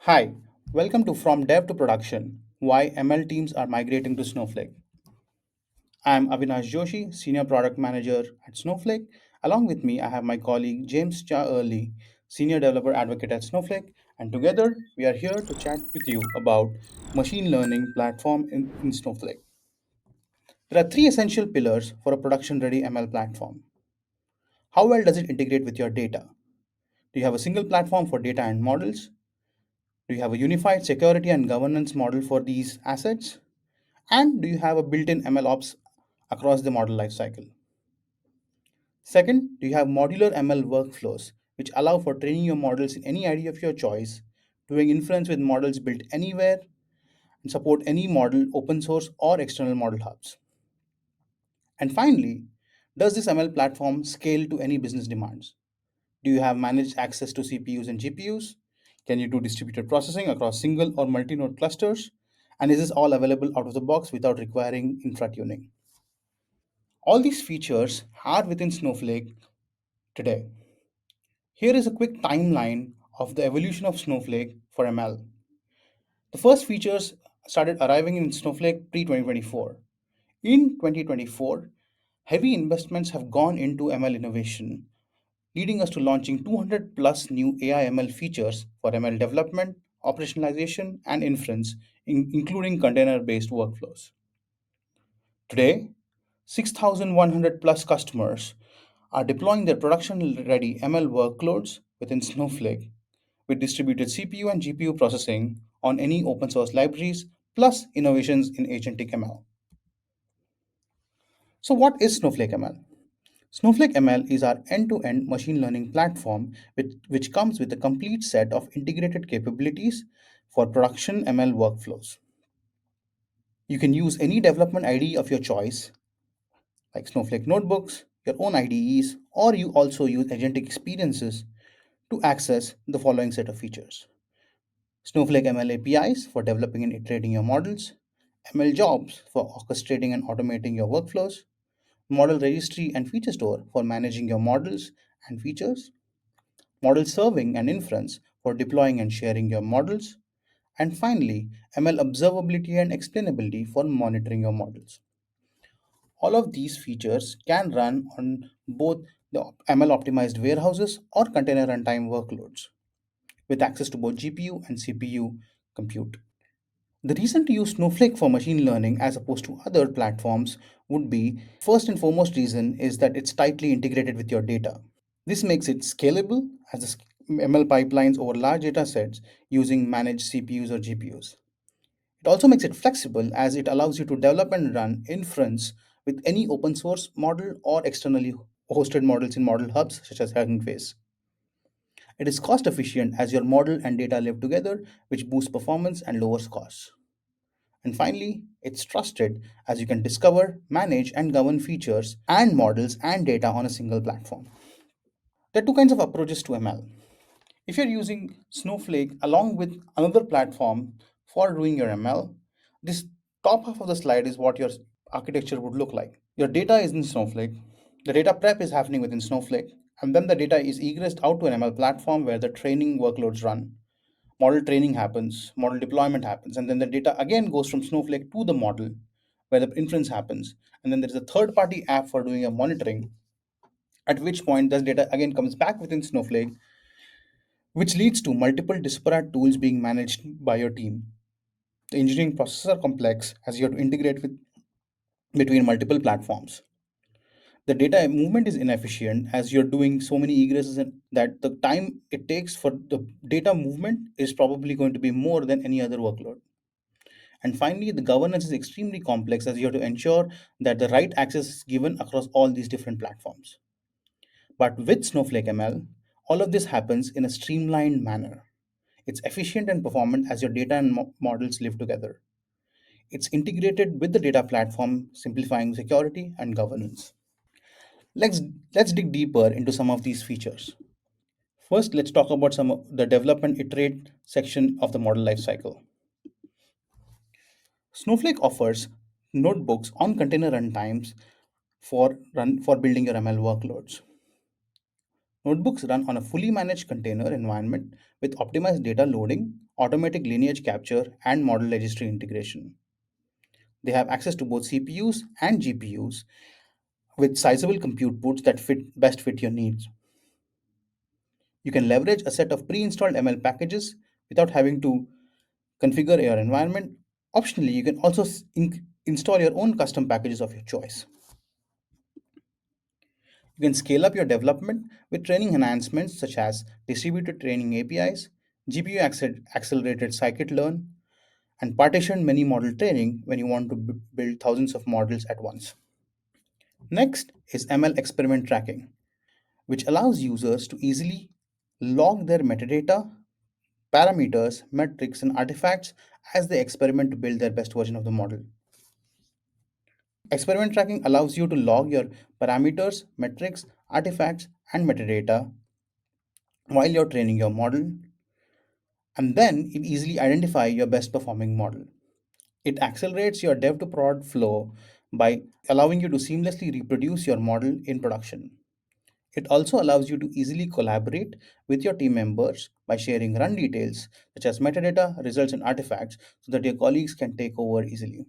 Hi, welcome to From Dev to Production, Why ML Teams Are Migrating to Snowflake. I'm Avinash Joshi, Senior Product Manager at Snowflake. Along with me, I have my colleague James Cha-Earley, Senior Developer Advocate at Snowflake, and together we are here to chat with you about machine learning platform in Snowflake. There are three essential pillars for a production-ready ML platform. How well does it integrate with your data? Do you have a single platform for data and models? Do you have a unified security and governance model for these assets? And do you have a built-in ML ops across the model lifecycle? Second, do you have modular ML workflows which allow for training your models in any ID of your choice, doing inference with models built anywhere, and support any model, open source or external model hubs? And finally, does this ML platform scale to any business demands? Do you have managed access to CPUs and GPUs? Can you do distributed processing across single or multi-node clusters? And is this all available out of the box without requiring infra tuning? All these features are within Snowflake today. Here is a quick timeline of the evolution of Snowflake for ML. The first features started arriving in Snowflake pre 2024. In 2024, heavy investments have gone into ML innovation, leading us to launching 200 plus new AI ML features for ML development, operationalization, and inference, including container based workflows. Today, 6,100 plus customers are deploying their production ready ML workloads within Snowflake with distributed CPU and GPU processing on any open source libraries, plus innovations in agentic ML. So, what is Snowflake ML? Snowflake ML is our end to end machine learning platform which comes with a complete set of integrated capabilities for production ML workflows. You can use any development ID of your choice, like Snowflake notebooks, your own IDEs, or you also use agentic experiences to access the following set of features: Snowflake ML APIs for developing and iterating your models, ML jobs for orchestrating and automating your workflows, model registry and feature store for managing your models and features, model serving and inference for deploying and sharing your models, and finally, ML observability and explainability for monitoring your models. All of these features can run on both the ML optimized warehouses or container runtime workloads with access to both GPU and CPU compute. The reason to use Snowflake for machine learning as opposed to other platforms would be first and foremost reason is that it's tightly integrated with your data. This makes it scalable as ML pipelines over large data sets using managed CPUs or GPUs. It also makes it flexible as it allows you to develop and run inference with any open source model or externally hosted models in model hubs such as Hugging Face. It is cost efficient as your model and data live together, which boosts performance and lowers costs. And finally, it's trusted as you can discover, manage, and govern features and models and data on a single platform. There are two kinds of approaches to ML. If you're using Snowflake along with another platform for doing your ML, this top half of the slide is what your architecture would look like. Your data is in Snowflake, the data prep is happening within Snowflake, and then the data is egressed out to an ML platform where the training workloads run. Model training happens, model deployment happens, and then the data again goes from Snowflake to the model where the inference happens. And then there's a third party app for doing a monitoring, at which point this data again comes back within Snowflake, which leads to multiple disparate tools being managed by your team. The engineering processes are complex as you have to integrate with between multiple platforms. The data movement is inefficient as you're doing so many egresses and that the time it takes for the data movement is probably going to be more than any other workload. And finally, the governance is extremely complex as you have to ensure that the right access is given across all these different platforms. But with Snowflake ML, all of this happens in a streamlined manner. It's efficient and performant as your data and models live together. It's integrated with the data platform, simplifying security and governance. Let's let's dig deeper into some of these features. First, let's talk about some of the development iterate section of the model lifecycle. Snowflake offers notebooks on container runtimes for building your ML workloads. Notebooks run on a fully managed container environment with optimized data loading, automatic lineage capture, and model registry integration. They have access to both CPUs and GPUs with sizable compute pools that best fit your needs. You can leverage a set of pre-installed ML packages without having to configure your environment. Optionally, you can also install your own custom packages of your choice. You can scale up your development with training enhancements such as distributed training APIs, GPU accelerated scikit-learn, and partitioned many model training when you want to build thousands of models at once. Next is ML experiment tracking, which allows users to easily log their metadata, parameters, metrics, and artifacts as they experiment to build their best version of the model. Experiment tracking allows you to log your parameters, metrics, artifacts, and metadata while you're training your model, and then it easily identify your best performing model. It accelerates your dev to prod flow by allowing you to seamlessly reproduce your model in production. It also allows you to easily collaborate with your team members by sharing run details such as metadata, results, and artifacts so that your colleagues can take over easily.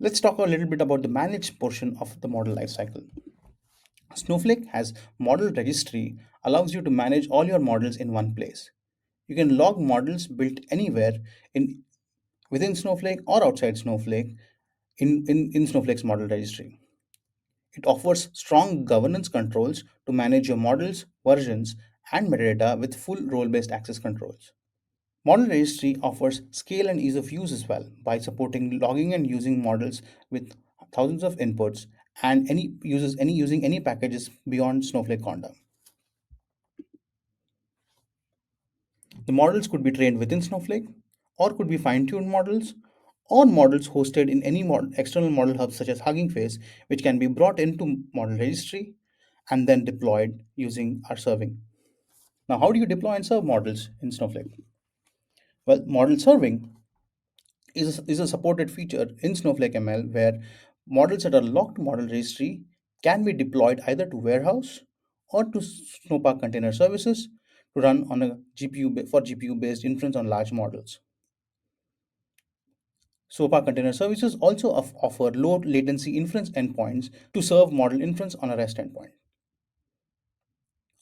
Let's talk a little bit about the managed portion of the model lifecycle. Snowflake has model registry allows you to manage all your models in one place. You can log models built anywhere in within Snowflake or outside Snowflake in Snowflake's model registry. It offers strong governance controls to manage your models, versions, and metadata with full role-based access controls. Model registry offers scale and ease of use as well by supporting logging and using models with thousands of inputs and any uses any using any packages beyond Snowflake Conda. The models could be trained within Snowflake or could be fine-tuned models or models hosted in any external model hubs such as Hugging Face, which can be brought into model registry and then deployed using our serving. Now, how do you deploy and serve models in Snowflake? Well, model serving is a supported feature in Snowflake ML where models that are locked to model registry can be deployed either to warehouse or to Snowpark container services to run on a GPU based inference on large models. Snowpark container services also offer low latency inference endpoints to serve model inference on a REST endpoint.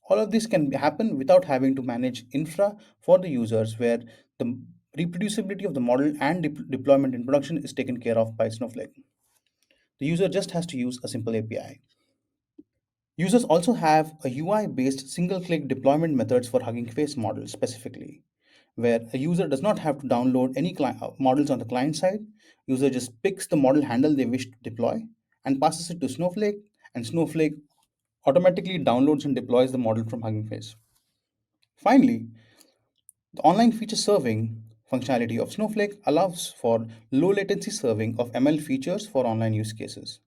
All of this can happen without having to manage infra for the users, where the reproducibility of the model and deployment in production is taken care of by Snowflake. The user just has to use a simple API. Users also have a UI based single click deployment methods for Hugging Face models specifically, where a user does not have to download any models on the client side. User just picks the model handle they wish to deploy and passes it to Snowflake, and Snowflake automatically downloads and deploys the model from Hugging Face. Finally, the online feature serving functionality of Snowflake allows for low latency serving of ML features for online use cases.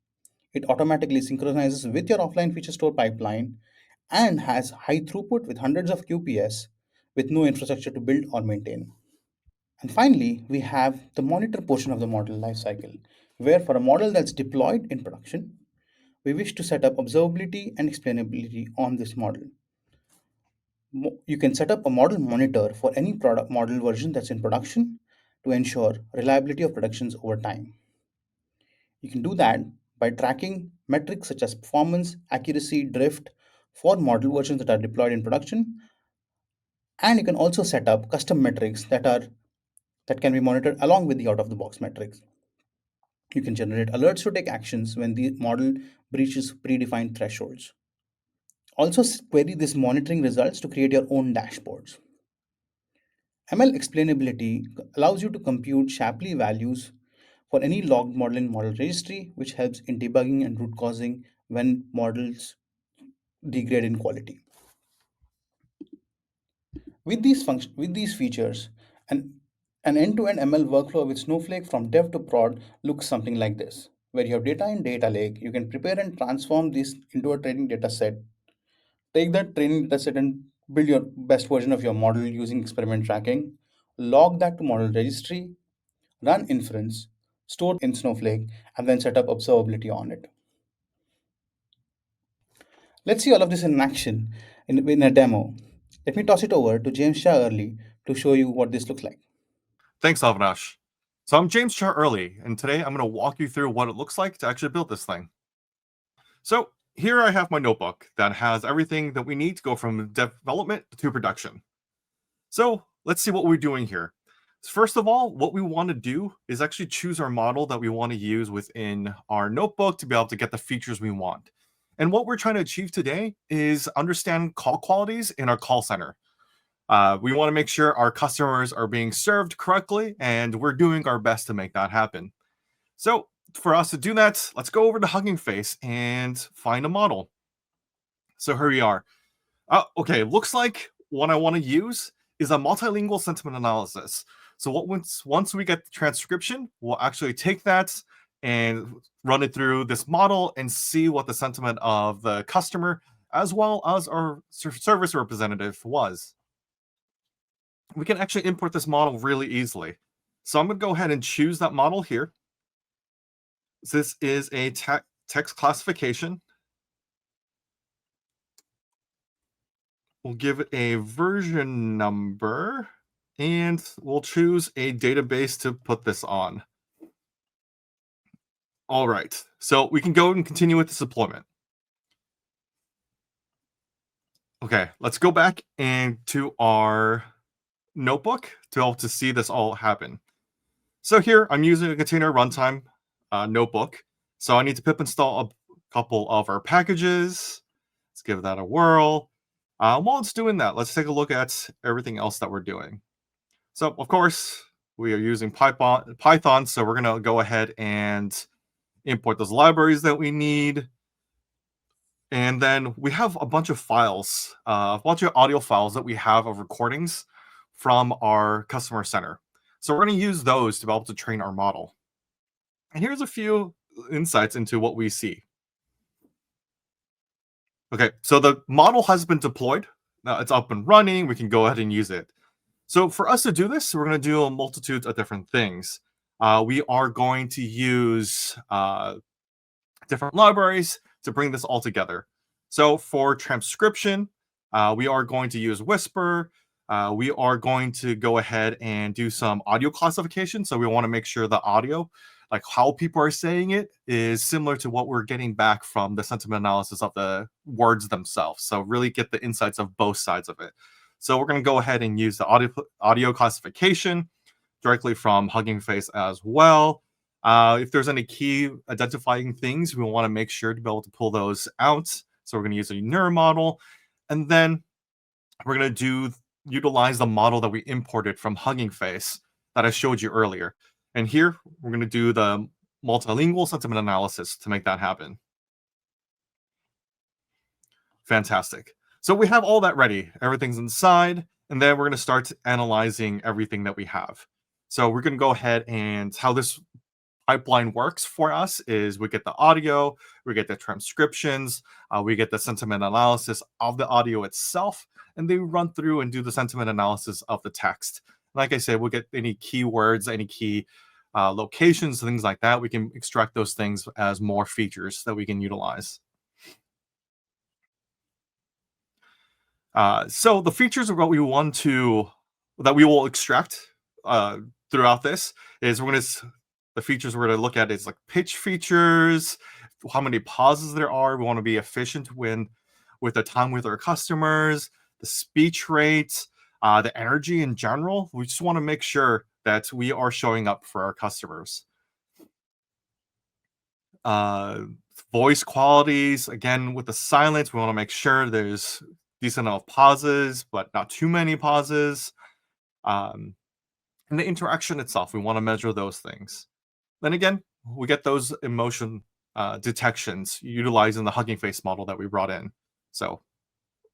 It automatically synchronizes with your offline feature store pipeline and has high throughput with hundreds of QPS with no infrastructure to build or maintain. And finally, we have the monitor portion of the model lifecycle, where for a model that's deployed in production, we wish to set up observability and explainability on this model. You can set up a model monitor for any product model version that's in production to ensure reliability of productions over time. You can do that by tracking metrics such as performance, accuracy, drift for model versions that are deployed in production, and you can also set up custom metrics that can be monitored along with the out of the box metrics. You can generate alerts to take actions when the model breaches predefined thresholds. Also query this monitoring results to create your own dashboards. ML explainability allows you to compute Shapley values for any logged model in model registry, which helps in debugging and root causing when models degrade in quality. With these features, an end-to-end ML workflow with Snowflake from dev to prod looks something like this, where you have data in data lake. You can prepare and transform this into a training data set. Take that training data set and build your best version of your model using experiment tracking. Log that to model registry, run inference, store in Snowflake, and then set up observability on it. Let's see all of this in action. in a demo. Let me toss it over to James Cha-Earley to show you what this looks like. Thanks, Avinash. So I'm James Cha-Earley, and today I'm going to walk you through what it looks like to actually build this thing. So here I have my notebook that has everything that we need to go from development to production. So let's see what we're doing here. First of all, what we want to do is actually choose our model that we want to use within our notebook to be able to get the features we want. And what we're trying to achieve today is understand call qualities in our call center. We want to make sure our customers are being served correctly, and we're doing our best to make that happen. So for us to do that, let's go over to Hugging Face and find a model. So here we are. Okay, looks like what I want to use is a multilingual sentiment analysis. So once we get the transcription, we'll actually take that and run it through this model and see what the sentiment of the customer as well as our service representative was. We can actually import this model really easily. So I'm going to go ahead and choose that model here. This is a text classification. We'll give it a version number, and we'll choose a database to put this on. All right, so we can go and continue with this deployment. Okay, let's go back into our notebook to be able to see this all happen. So here I'm using a container runtime notebook. So I need to pip install a couple of our packages. Let's give that a whirl. While it's doing that, let's take a look at everything else that we're doing. So of course, we are using Python, so we're going to go ahead and import those libraries that we need. And then we have a bunch of files, a bunch of audio files that we have of recordings from our customer center. So we're going to use those to be able to train our model. And here's a few insights into what we see. Okay, so the model has been deployed. Now it's up and running. We can go ahead and use it. So for us to do this, we're going to do a multitude of different things. We are going to use different libraries to bring this all together. So for transcription, we are going to use Whisper. We are going to go ahead and do some audio classification. So we want to make sure the audio, like how people are saying it, is similar to what we're getting back from the sentiment analysis of the words themselves. So really get the insights of both sides of it. So we're going to go ahead and use the audio classification directly from Hugging Face as well. If there's any key identifying things, we want to make sure to be able to pull those out. So we're going to use a neural model. And then we're going to utilize the model that we imported from Hugging Face that I showed you earlier. And here, we're going to do the multilingual sentiment analysis to make that happen. Fantastic. So we have all that ready. Everything's inside. And then we're going to start analyzing everything that we have. So we're going to go ahead and how this pipeline works for us is we get the audio, we get the transcriptions, we get the sentiment analysis of the audio itself, and they run through and do the sentiment analysis of the text. Like I said, we'll get any keywords, any key locations, things like that. We can extract those things as more features that we can utilize. So the features of what we want to, that we will extract throughout this is the features we're going to look at is like pitch features, how many pauses there are. We want to be efficient with the time with our customers, the speech rate, the energy in general. We just want to make sure that we are showing up for our customers. Voice qualities, again, with the silence, we want to make sure there's decent enough pauses, but not too many pauses. And the interaction itself, we want to measure those things. Then again, we get those emotion detections utilizing the Hugging Face model that we brought in. So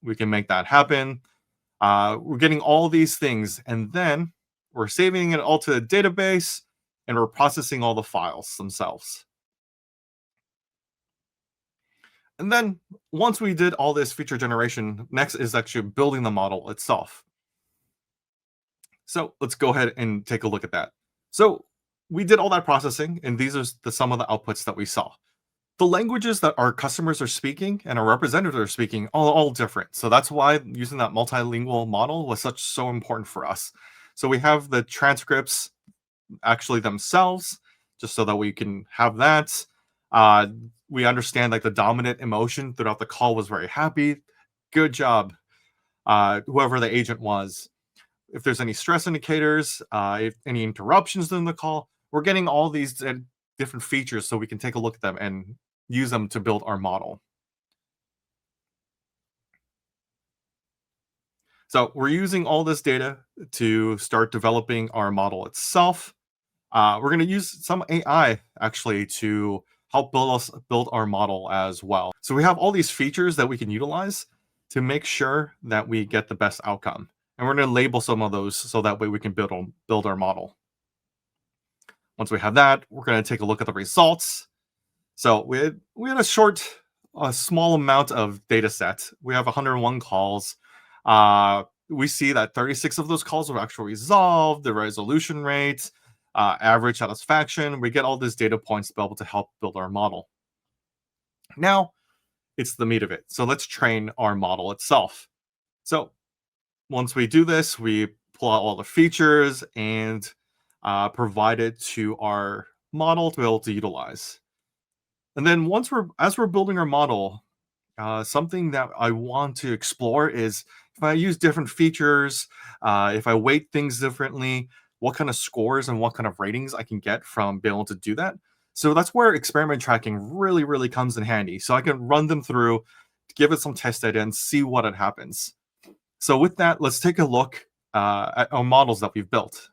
we can make that happen. We're getting all these things, and then we're saving it all to the database, and we're processing all the files themselves. And then once we did all this feature generation, next is actually building the model itself. So let's go ahead and take a look at that. So we did all that processing, and these are some of the outputs that we saw. The languages that our customers are speaking and our representatives are speaking all different. So that's why using that multilingual model was so important for us. So we have the transcripts actually themselves, just so that we can have that. Uh, we understand like the dominant emotion throughout the call was very happy. Good job, whoever the agent was. If there's any stress indicators, if any interruptions in the call, we're getting all these different features so we can take a look at them and use them to build our model. So we're using all this data to start developing our model itself. We're going to use some AI actually to help build our model as well. So we have all these features that we can utilize to make sure that we get the best outcome. And we're going to label some of those so that way we can build our model. Once we have that, we're going to take a look at the results. So we had a small amount of data set. We have 101 calls. We see that 36 of those calls were actually resolved, the resolution rate, average satisfaction. We get all these data points to be able to help build our model. Now, it's the meat of it. So let's train our model itself. So once we do this, we pull out all the features and provide it to our model to be able to utilize. And then as we're building our model, something that I want to explore is if I use different features, if I weight things differently, what kind of scores and what kind of ratings I can get from being able to do that. So that's where experiment tracking really comes in handy. So I can run them through, give it some test data, and see what it happens. So with that, let's take a look at our models that we've built.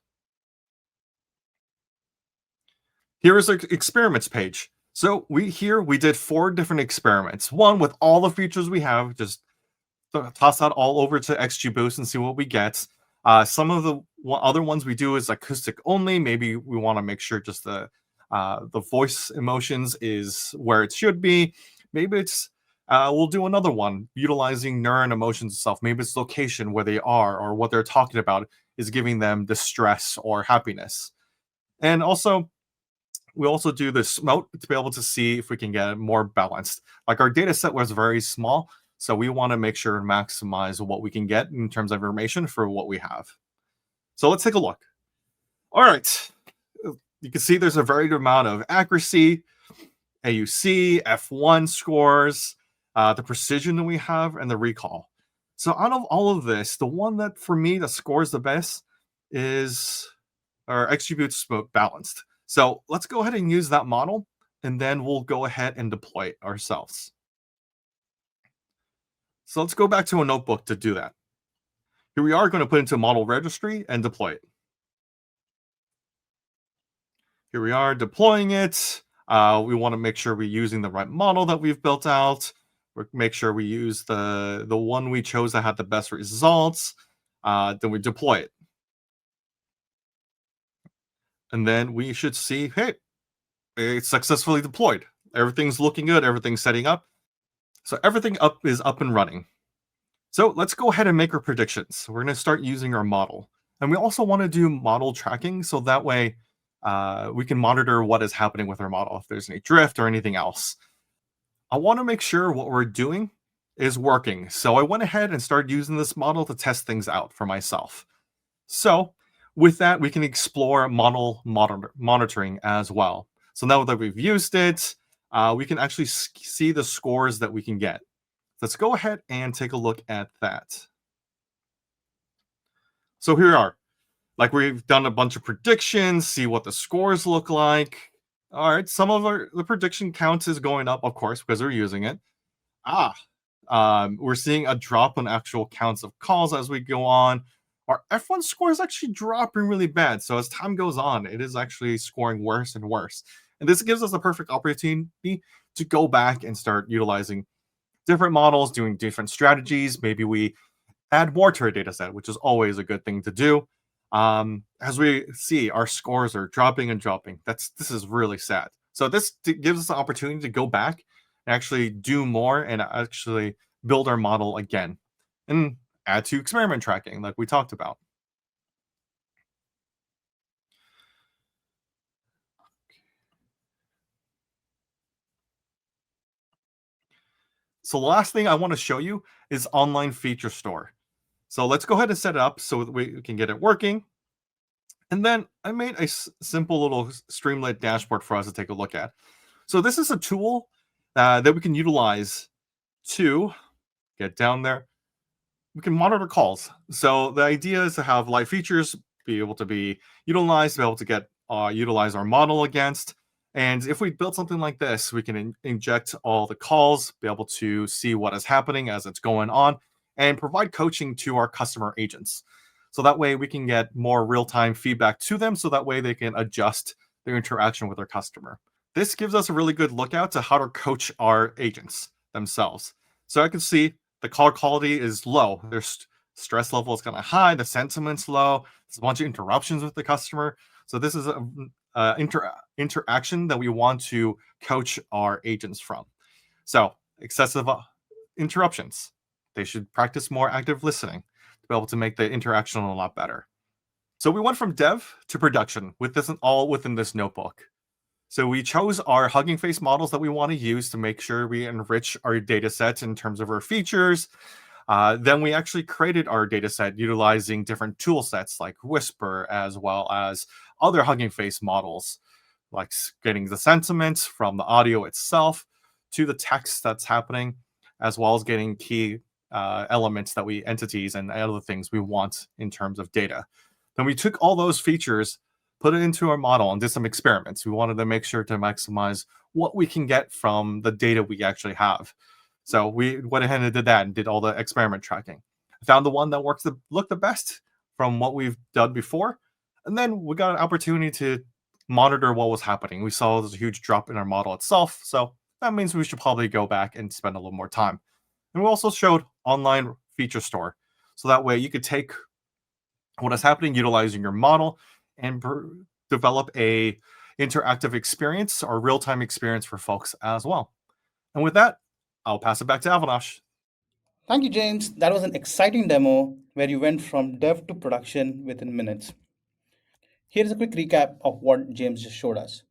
Here is our experiments page. So we did 4 different experiments. One with all the features we have, just toss that all over to XGBoost and see what we get. Some of the other ones we do is acoustic only. Maybe we want to make sure just the voice emotions is where it should be. Maybe it's we'll do another one utilizing neuron emotions itself. Maybe it's location where they are or what they're talking about is giving them distress or happiness. And also we also do the smote to be able to see if we can get it more balanced. Like our data set was very small, so we want to make sure and maximize what we can get in terms of information for what we have. So let's take a look. All right. You can see there's a varied amount of accuracy, AUC, F1 scores, the precision that we have, and the recall. So out of all of this, the one that for me that scores the best is our XGBoost balanced. So let's go ahead and use that model, and then we'll go ahead and deploy it ourselves. So let's go back to a notebook to do that. Here we are going to put into model registry and deploy it. Here we are deploying it. We want to make sure we're using the right model that we've built out. Make sure we use the one we chose that had the best results. Then we deploy it. And then we should see, hey, it's successfully deployed. Everything's looking good. Everything's setting up. So everything is up and running. So let's go ahead and make our predictions. We're going to start using our model. And we also want to do model tracking so that way we can monitor what is happening with our model, if there's any drift or anything else. I want to make sure what we're doing is working. So I went ahead and started using this model to test things out for myself. So with that, we can explore model monitoring as well. So now that we've used it, we can actually see the scores that we can get. Let's go ahead and take a look at that. So here we are. Like we've done a bunch of predictions, see what the scores look like. All right, some of the prediction counts is going up, of course, because we're using it. We're seeing a drop in actual counts of calls as we go on. Our F1 score is actually dropping really bad. So as time goes on, it is actually scoring worse and worse. And this gives us a perfect opportunity to go back and start utilizing different models, doing different strategies. Maybe we add more to our data set, which is always a good thing to do. As we see, our scores are dropping and dropping. This is really sad. So this gives us the opportunity to go back and actually do more and actually build our model again and add to experiment tracking like we talked about. So the last thing I want to show you is online feature store. So let's go ahead and set it up so that we can get it working. And then I made a simple little Streamlit dashboard for us to take a look at. So this is a tool that we can utilize to get down there. We can monitor calls. So the idea is to have live features be able to be utilized, be able to get utilize our model against. And if we build something like this, we can inject all the calls, be able to see what is happening as it's going on, and provide coaching to our customer agents. So that way we can get more real-time feedback to them, so that way they can adjust their interaction with their customer. This gives us a really good lookout to how to coach our agents themselves. So I can see the call quality is low. Their stress level is kind of high. The sentiment's low. There's a bunch of interruptions with the customer. So this is a interaction that we want to coach our agents from. So excessive interruptions. They should practice more active listening to be able to make the interaction a lot better. So we went from dev to production with this all within this notebook. So we chose our Hugging Face models that we want to use to make sure we enrich our data set in terms of our features. Then we actually created our data set utilizing different tool sets like Whisper, as well as other Hugging Face models, like getting the sentiments from the audio itself to the text that's happening, as well as getting key elements that entities and other things we want in terms of data. Then we took all those features, put it into our model, and did some experiments. We wanted to make sure to maximize what we can get from the data we actually have. So we went ahead and did that and did all the experiment tracking. I found the one that looked the best from what we've done before. And then we got an opportunity to monitor what was happening. We saw there's a huge drop in our model itself. So that means we should probably go back and spend a little more time. And we also showed online feature store. So that way you could take what is happening utilizing your model and develop a interactive experience or real-time experience for folks as well. And with that, I'll pass it back to Avinash. Thank you, James. That was an exciting demo where you went from dev to production within minutes. Here's a quick recap of what James just showed us.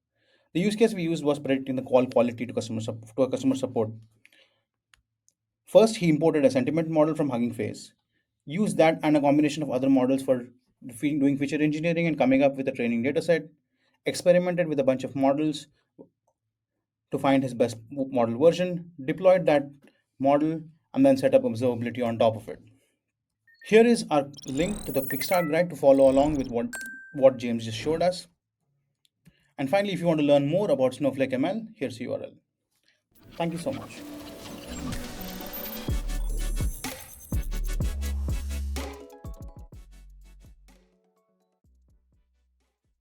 The use case we used was predicting the call quality to a customer support. First, he imported a sentiment model from Hugging Face, used that and a combination of other models for doing feature engineering and coming up with a training dataset, experimented with a bunch of models to find his best model version, deployed that model, and then set up observability on top of it. Here is our link to the quick start guide to follow along with what James just showed us. And finally, if you want to learn more about Snowflake ML, here's the URL. Thank you so much.